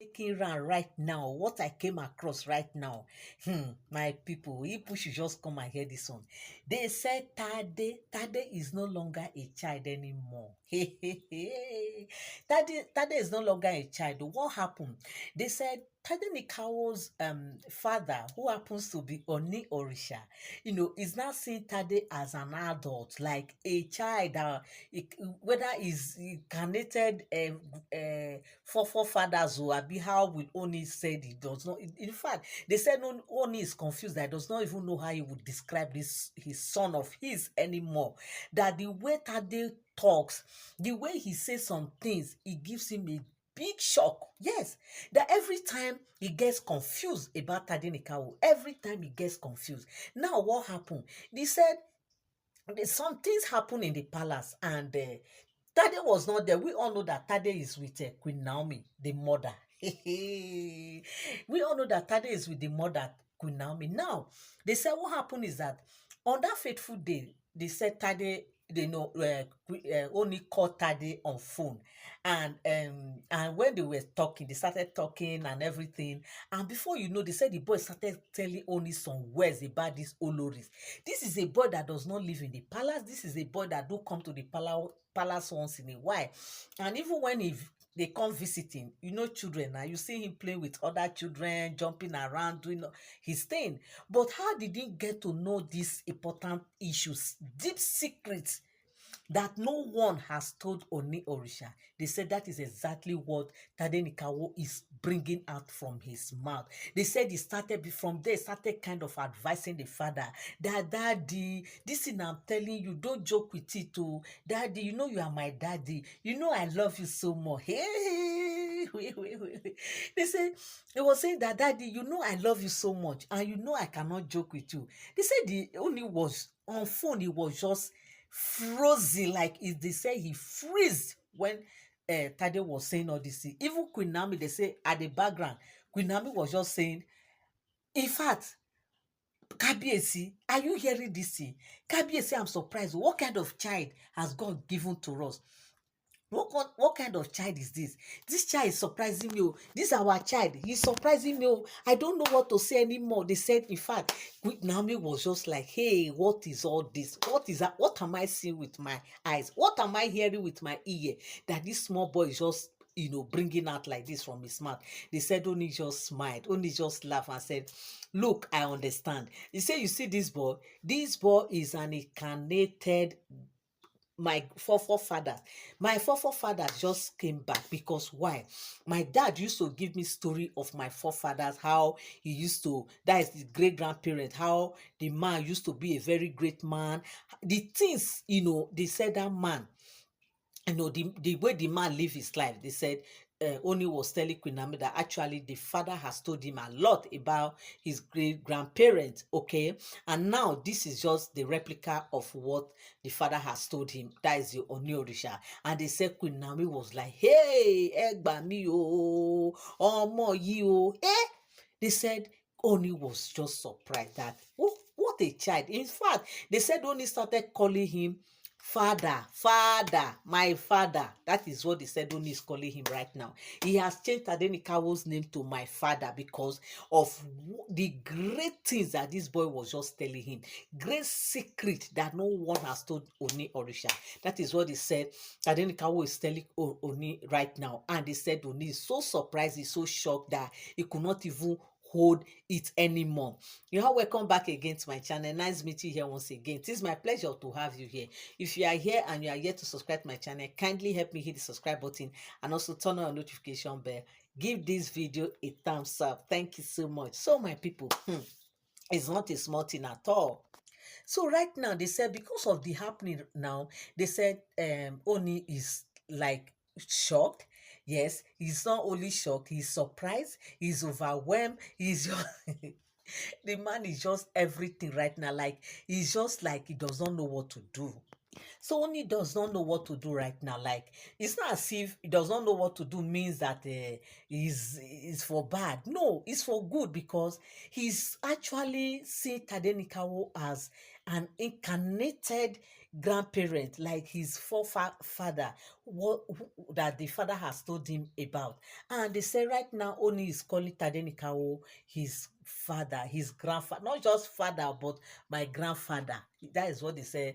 Taking round right now, what I came across right now, my people should just come and hear this one. They said Tade is no longer a child anymore. Tade is no longer a child. What happened? They said Tadenikawo's father, who happens to be Oni Orisha, is now seeing Tade as an adult, like a child, whether is incarnated forefathers or abi how will Oni said he does not. In fact, they said Oni is confused, that does not even know how he would describe this his son of his anymore. That the way Tade talks, the way he says some things, it gives him a big shock. Yes, that every time he gets confused about Tadenikawo, every time he gets confused. Now, what happened? They said some things happen in the palace, and Tade was not there. We all know that Tade is with Queen Naomi, the mother. We all know that Tade is with the mother, Queen Naomi. Now, they said what happened is that on that fateful day, they said Tade, they know, only called Tade on phone, and when they were talking, they started talking and everything. And before you know, they said the boy started telling only some words about these Oloris. This is a boy that does not live in the palace. This is a boy that do come to the palace once in a while. And even when they come visiting, children, now you see him playing with other children, jumping around, doing his thing. But how did he get to know these important issues, deep secrets that no one has told Oni Orisha? They said that is exactly what Tadenikawo is bringing out from his mouth. They said he started from there, started kind of advising the father that, daddy, this thing I'm telling you, don't joke with it too. Daddy, you are my daddy. I love you so much. Hey, wait. They say he was saying that, daddy, I love you so much, and I cannot joke with you. They said the only was on phone, he was just frozen, like if they say he freeze when Tade was saying all this thing. Even Queen Naomi, they say at the background, Queen Naomi was just saying, in fact, Kabiesi, are you hearing this thing? Kabiesi, I'm surprised. What kind of child has God given to us? What kind of child is this? This child is surprising me. Oh. This is our child. He's surprising me. Oh. I don't know what to say anymore. They said, in fact, Naomi was just like, hey, what is all this? What is that? What am I seeing with my eyes? What am I hearing with my ear? That this small boy is just bringing out like this from his mouth. They said Oni just smiled. Oni just laughed and said, look, I understand. He said, you see this boy? This boy is an incarnated my forefathers. My forefathers just came back because why? My dad used to give me story of my forefathers, how he used to, that is the great grandparent, how the man used to be a very great man. The things, they said that man, the way the man live his life, they said Oni was telling Queen Naomi that actually the father has told him a lot about his great grandparents, okay? And now this is just the replica of what the father has told him. That is the Oni Orisha. And they said Queen Naomi was like, hey, Egba mi o, Omo yi o, eh? They said Oni was just surprised that, oh, what a child. In fact, they said Oni started calling him father, my father. That is what the Sedoni is calling him right now. He has changed Tadenikawo's name to my father because of the great things that this boy was just telling him. Great secret that no one has told Oni Orisha. That is what he said Tadenikawo is telling Oni right now. And they said Oni is so surprised, he's so shocked that he could not even hold it anymore. You are welcome back again to my channel. Nice meeting you here once again. It is my pleasure to have you here. If you are here and you are yet to subscribe to my channel, kindly help me hit the subscribe button and also turn on your notification bell. Give this video a thumbs up. Thank you so much. So my people, it's not a small thing at all. So right now they said because of the happening now, they said Oni is like shocked. Yes, he's not only shocked, he's surprised, he's overwhelmed, he's just the man is just everything right now. Like he's just like he does not know what to do. So Oni does not know what to do right now. Like it's not as if he does not know what to do means that is for bad. No, it's for good because he's actually seeing Tadenikawo as an incarnated, grandparent, like his forefather, that the father has told him about. And they say right now Oni is calling Tadenikawo his father, his grandfather, not just father, but my grandfather. That is what they say.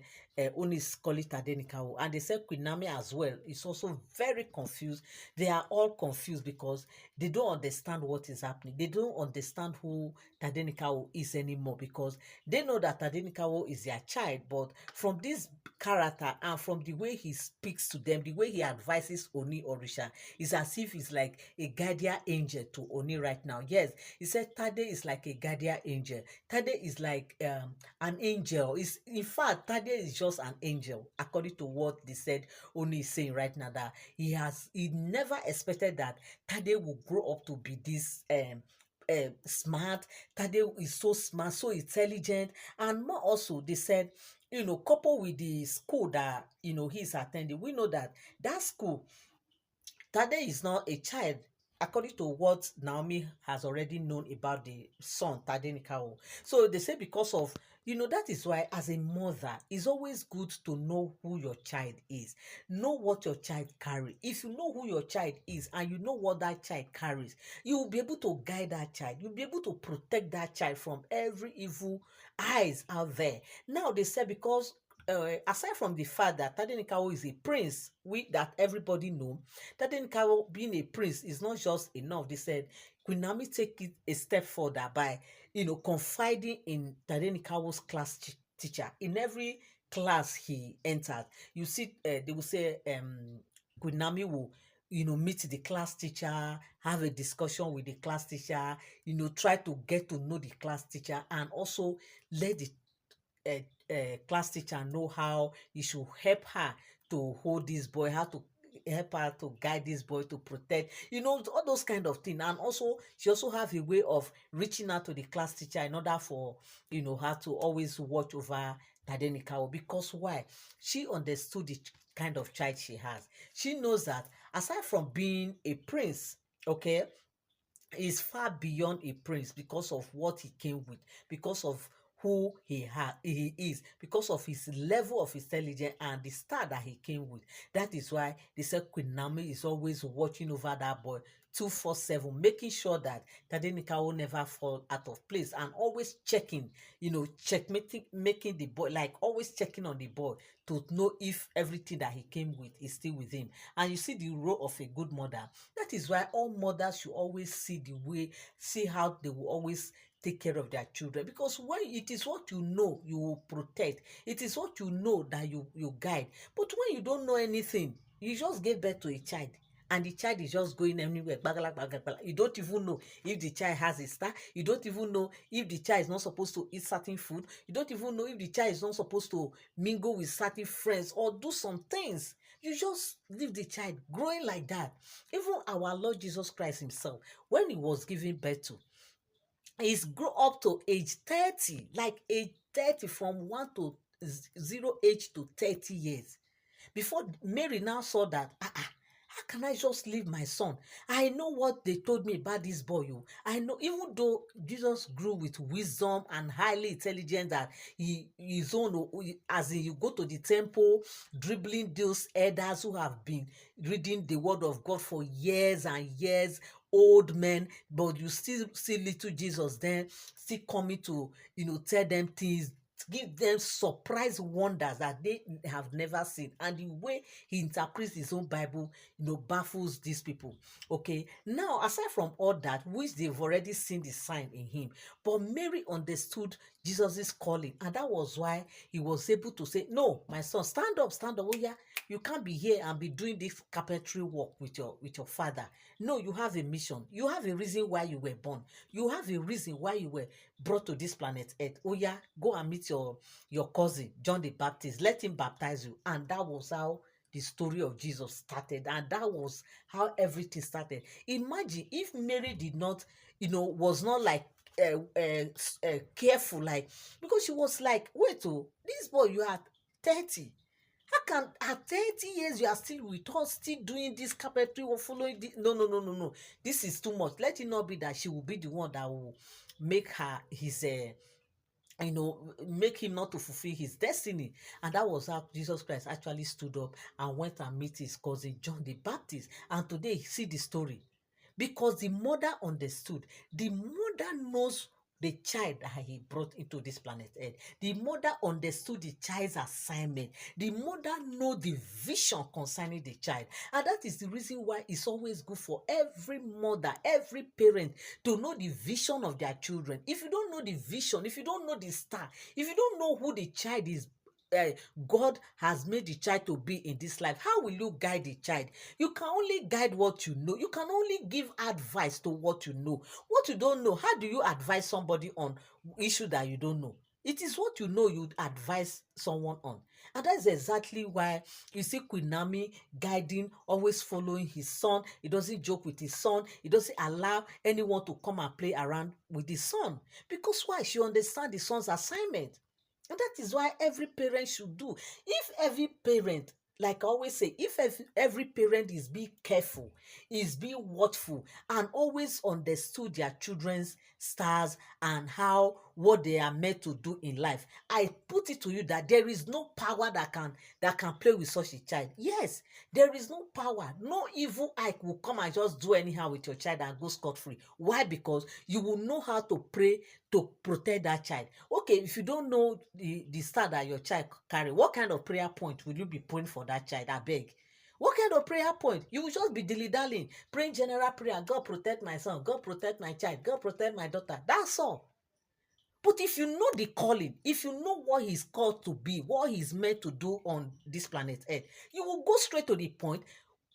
Oni is calling Tadenikawo. And they say Queen Naomi as well is also very confused. They are all confused because they don't understand what is happening. They don't understand who Tadenikawo is anymore, because they know that Tadenikawo is their child, but from this character and from the way he speaks to them, the way he advises Oni Orisha, is as if he's like a guardian angel to Oni right now. Yes, he said Tade is like a guardian angel. Tade is like an angel. Is in fact Tade is just an angel, according to what they said Oni is saying right now, that he never expected that Tade will grow up to be this smart. Tade is so smart, so intelligent, and more also they said, coupled with the school that he's attending, we know that that school, Tade is not a child, according to what Naomi has already known about the son, Tadenikawo. So they say because of, that is why as a mother, it's always good to know who your child is. Know what your child carries. If you know who your child is and you know what that child carries, you will be able to guide that child. You'll be able to protect that child from every evil eyes out there. Now they say because aside from the fact that Tadenikawo is a prince, that everybody know, Tadenikawo being a prince is not just enough. They said Queen Naomi take it a step further by, confiding in Tadenikawo's teacher. In every class he entered, you see, they will say, Queen Naomi will, meet the class teacher, have a discussion with the class teacher, try to get to know the class teacher, and also let the class teacher know how you should help her to hold this boy, how to help her to guide this boy, to protect, all those kind of things. And also she also have a way of reaching out to the class teacher in order for her to always watch over Tadenikawo. Because why? She understood the kind of child she has. She knows that aside from being a prince, okay, is far beyond a prince, because of what he came with, because of who he is, because of his level of intelligence and the star that he came with. That is why they said Queen Naomi is always watching over that boy 247, making sure that Tadenika will never fall out of place, and always checking, checkmating, making the boy, like always checking on the boy to know if everything that he came with is still with him. And you see the role of a good mother. That is why all mothers should always see how they will always take care of their children, because when it is what you know, you will protect. It is what you know that you guide. But when you don't know anything, you just give birth to a child, and the child is just going anywhere, bagala, bagala, bagala. You don't even know if the child has a star. You don't even know if the child is not supposed to eat certain food. You don't even know if the child is not supposed to mingle with certain friends or do some things. You just leave the child growing like that. Even our Lord Jesus Christ himself, when he was giving birth to, he's grow up to age 30, like age 30, from 1 to 0 age to 30 years. Before Mary now saw that, how can I just leave my son? I know what they told me about this boy. Oh. I know, even though Jesus grew with wisdom and highly intelligent, that his own, as in you go to the temple, dribbling those elders who have been reading the word of God for years and years, old men, but you still see little Jesus then still coming to, tell them things, give them surprise wonders that they have never seen. And the way he interprets his own Bible, baffles these people. Okay, now aside from all that, which they've already seen the sign in him, but Mary understood Jesus's calling, and that was why he was able to say, no, my son, stand up, stand up. Oh yeah, you can't be here and be doing this carpentry work with your father. No, you have a mission. You have a reason why you were born. You have a reason why you were brought to this planet Earth. Oh yeah, go and meet your cousin John the Baptist. Let him baptize you. And that was how the story of Jesus started, and that was how everything started. Imagine if Mary did not, was not like careful, like, because she was like, wait, oh, this boy, you are 30. How can at 30 years you are still with us, still doing this carpentry or following this? No, no, no, no, no. This is too much. Let it not be that she will be the one that will make her his make him not to fulfill his destiny. And that was how Jesus Christ actually stood up and went and met his cousin John the Baptist. And today, see the story. Because the mother understood, the mother knows the child that he brought into this planet Earth. The mother understood the child's assignment. The mother know the vision concerning the child. And that is the reason why it's always good for every mother, every parent to know the vision of their children. If you don't know the vision, if you don't know the star, if you don't know who the child is, uh, God has made the child to be in this life, how will you guide the child? You can only guide what you know. You can only give advice to what you know. What you don't know, how do you advise somebody on issue that you don't know? It is what you know you advise someone on. And that's exactly why you see Queen Naomi guiding, always following his son. He doesn't joke with his son. He doesn't allow anyone to come and play around with his son. Because why? She understands the son's assignment. And that is why every parent should do. If every parent, like I always say, if every parent is being careful, is being watchful, and always understood their children's stars and how what they are meant to do in life, I put it to you that there is no power that can play with such a child. Yes, there is no power. No evil eye will come and just do anyhow with your child and go scot-free. Why? Because you will know how to pray to protect that child. Okay, if you don't know the star that your child carry, what kind of prayer point will you be praying for that child? I beg. What kind of prayer point? You will just be dilly-dallying, praying general prayer. God protect my son. God protect my child. God protect my daughter. That's all. But if you know the calling, if you know what he's called to be, what he's meant to do on this planet Earth, you will go straight to the point.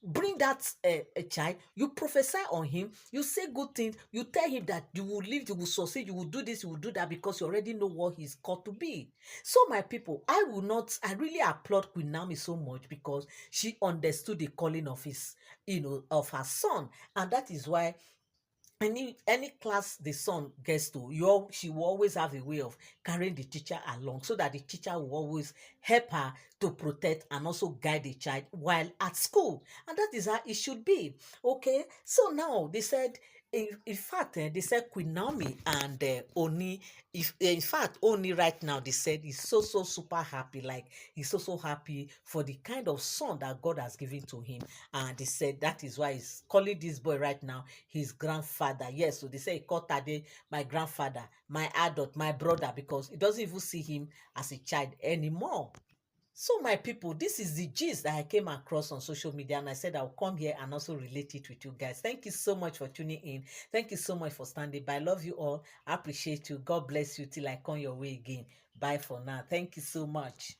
Bring that a child, you prophesy on him, you say good things, you tell him that you will live, you will succeed, you will do this, you will do that, because you already know what he's called to be. So my people, I really applaud Queen Naomi so much, because she understood the calling of of her son. And that is why any class the son gets to, she will always have a way of carrying the teacher along, so that the teacher will always help her to protect and also guide the child while at school. And that is how it should be. Okay, so now they said, in fact, they said Queen Naomi and Oni, if in fact Oni right now, they said he's so super happy, like he's so happy for the kind of son that God has given to him. And they said that is why he's calling this boy right now his grandfather. Yes, so they say he called Tade my grandfather, my adult, my brother, because he doesn't even see him as a child anymore. So my people, this is the gist that I came across on social media, and I said I'll come here and also relate it with you guys. Thank you so much for tuning in. Thank you so much for standing by. I love you all. I appreciate you. God bless you till I come your way again. Bye for now. Thank you so much.